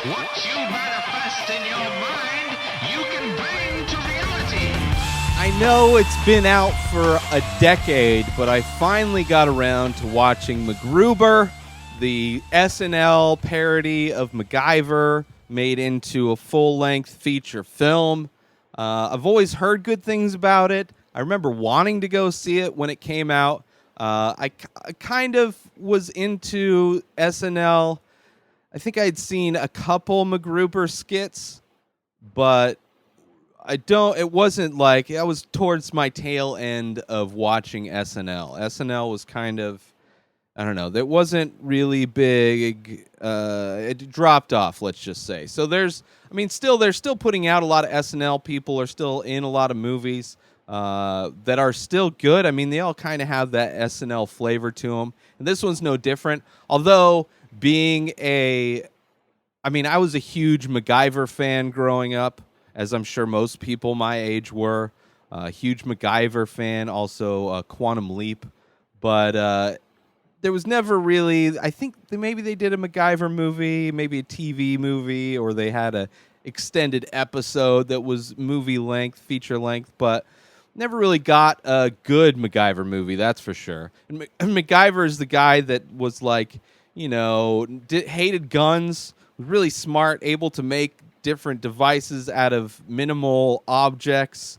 What you manifest in your mind, you can bring to reality. I know it's been out for a decade, but I finally got around to watching MacGruber, the SNL parody of MacGyver made into a full-length feature film. I've always heard good things about it. I remember wanting to go see it when it came out. I kind of was into SNL. I think I'd seen a couple MacGruber skits, but it wasn't like I was towards my tail end of watching SNL. SNL was kind of, I don't know, that wasn't really big. It dropped off, let's just say. So they're still putting out a lot of SNL. People are still in a lot of movies that are still good. I mean, they all kind of have that SNL flavor to them. And this one's no different. Although I was a huge MacGyver fan growing up, as I'm sure most people my age were. A huge MacGyver fan, also Quantum Leap. But there was never really, I think maybe they did a MacGyver movie, maybe a TV movie, or they had a extended episode that was movie length, feature length, but never really got a good MacGyver movie, that's for sure. And MacGyver is the guy that was like, hated guns, was really smart, able to make different devices out of minimal objects,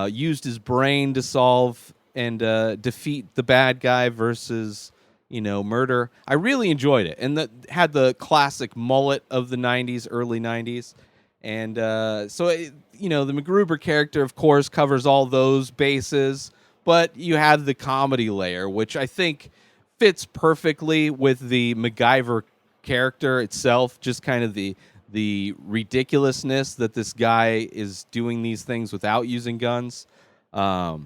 used his brain to solve and defeat the bad guy versus murder. I really enjoyed it, and had the classic mullet of the 90s, early 90s. And the MacGruber character, of course, covers all those bases, but you have the comedy layer, which I think fits perfectly with the MacGyver character itself, just kind of the ridiculousness that this guy is doing these things without using guns. But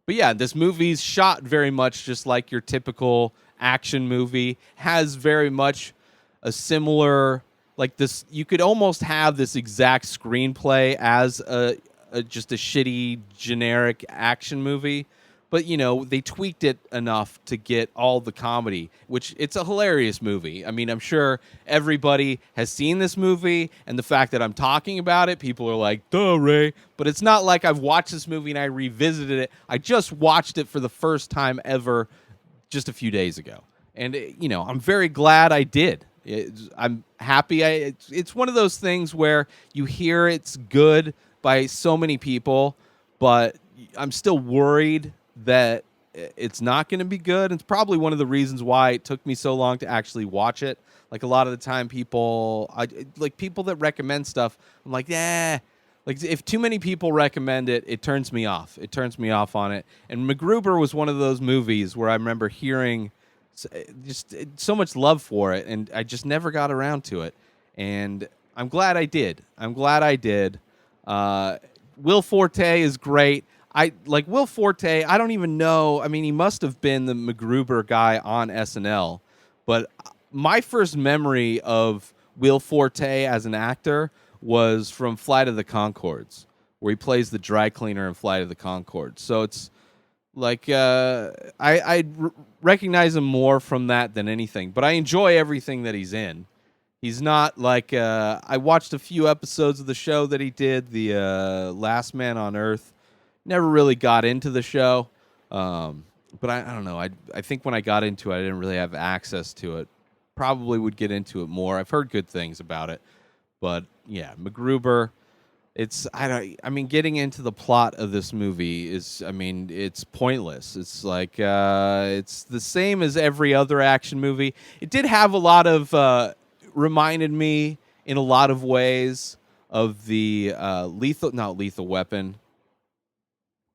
yeah, this movie's shot very much just like your typical action movie, has very much a similar, like this, you could almost have this exact screenplay as just a shitty generic action movie, but they tweaked it enough to get all the comedy, which it's a hilarious movie. I mean, I'm sure everybody has seen this movie, and the fact that I'm talking about it, people are like, duh, Ray. But it's not like I've watched this movie and I revisited it. I just watched it for the first time ever just a few days ago. And, I'm very glad I did. I'm happy. It's one of those things where you hear it's good by so many people, but I'm still worried that it's not going to be good. It's probably one of the reasons why it took me so long to actually watch it. Like a lot of the time people that recommend stuff, I'm like, yeah. Like if too many people recommend it, it turns me off. It turns me off on it. And MacGruber was one of those movies where I remember hearing just so much love for it, and I just never got around to it. And I'm glad I did. Will Forte is great. I like Will Forte. I don't even know. I mean, he must have been the MacGruber guy on SNL. But my first memory of Will Forte as an actor was from Flight of the Conchords, where he plays the dry cleaner in Flight of the Conchords. So it's like I recognize him more from that than anything. But I enjoy everything that he's in. He's not like I watched a few episodes of the show that he did, the Last Man on Earth. Never really got into the show, but I don't know. I think when I got into it, I didn't really have access to it. Probably would get into it more. I've heard good things about it, but yeah, MacGruber. Getting into the plot of this movie it's pointless. It's like it's the same as every other action movie. It did have a lot of reminded me in a lot of ways of the not Lethal Weapon.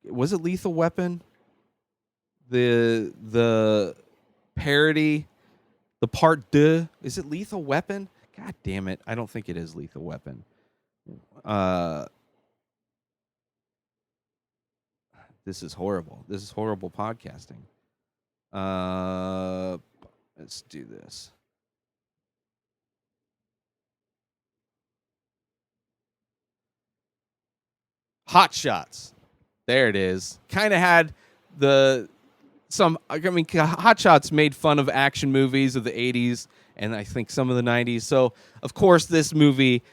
Was it Lethal Weapon? The parody, the part deux. Is it Lethal Weapon? God damn it. I don't think it is Lethal Weapon. This is horrible. This is horrible podcasting. Let's do this. Hot Shots. There it is. Kind of had Hot Shots made fun of action movies of the 80s and I think some of the 90s. So, of course, this movie,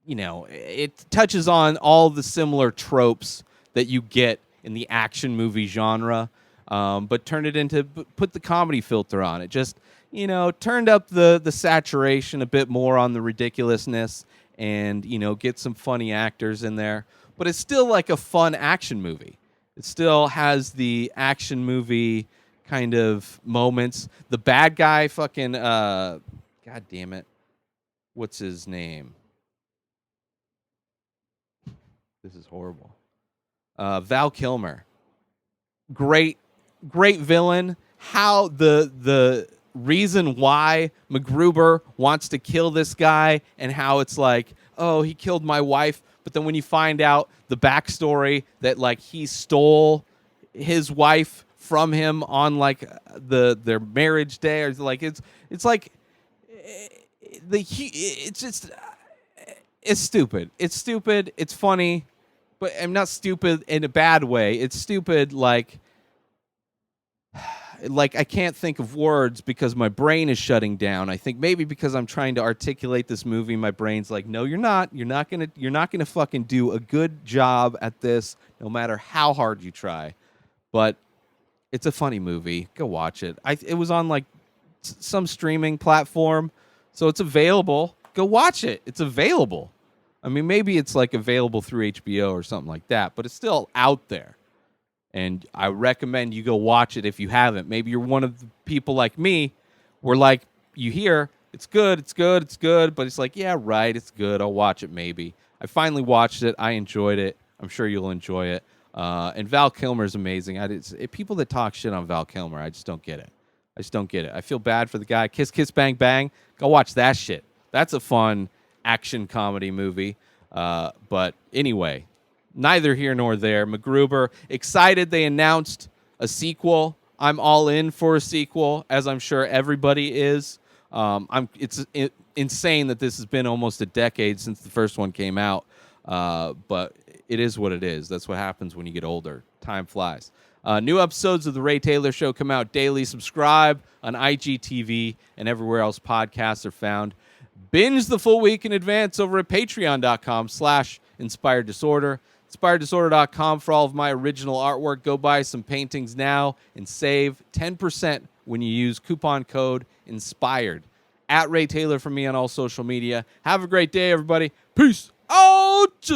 you know, it touches on all the similar tropes that you get in the action movie genre, but turned it into, put the comedy filter on it. Just, you know, turned up the saturation a bit more on the ridiculousness and, you know, get some funny actors in there. But it's still like a fun action movie. It still has the action movie kind of moments. The bad guy fucking, God damn it. What's his name? This is horrible. Val Kilmer. Great villain. How the reason why MacGruber wants to kill this guy and how it's like, oh, he killed my wife. But then when you find out the backstory that like he stole his wife from him on like their marriage day, or like it's like it's just it's stupid. It's stupid. It's funny, but I'm not stupid in a bad way. It's stupid like I can't think of words because my brain is shutting down. I think maybe because I'm trying to articulate this movie, my brain's like, no, you're not. You're not gonna fucking do a good job at this, no matter how hard you try. But it's a funny movie. Go watch it. It was on like some streaming platform, so it's available. Go watch it. It's available. I mean, maybe it's like available through HBO or something like that, but it's still out there. And I recommend you go watch it if you haven't. Maybe you're one of the people like me where, like, you hear, it's good, but it's like, yeah, right, it's good. I'll watch it maybe. I finally watched it. I enjoyed it. I'm sure you'll enjoy it. And Val Kilmer is amazing. People that talk shit on Val Kilmer, I just don't get it. I feel bad for the guy. Kiss, Kiss, Bang, Bang. Go watch that shit. That's a fun action comedy movie. But anyway, neither here nor there. MacGruber, excited they announced a sequel. I'm all in for a sequel, as I'm sure everybody is. It's insane that this has been almost a decade since the first one came out. But it is what it is. That's what happens when you get older. Time flies. New episodes of The Ray Taylor Show come out daily. Subscribe on IGTV and everywhere else podcasts are found. Binge the full week in advance over at patreon.com/inspired disorder. InspiredDisorder.com for all of my original artwork. Go buy some paintings now and save 10% when you use coupon code INSPIRED. At Ray Taylor for me on all social media. Have a great day, everybody. Peace out!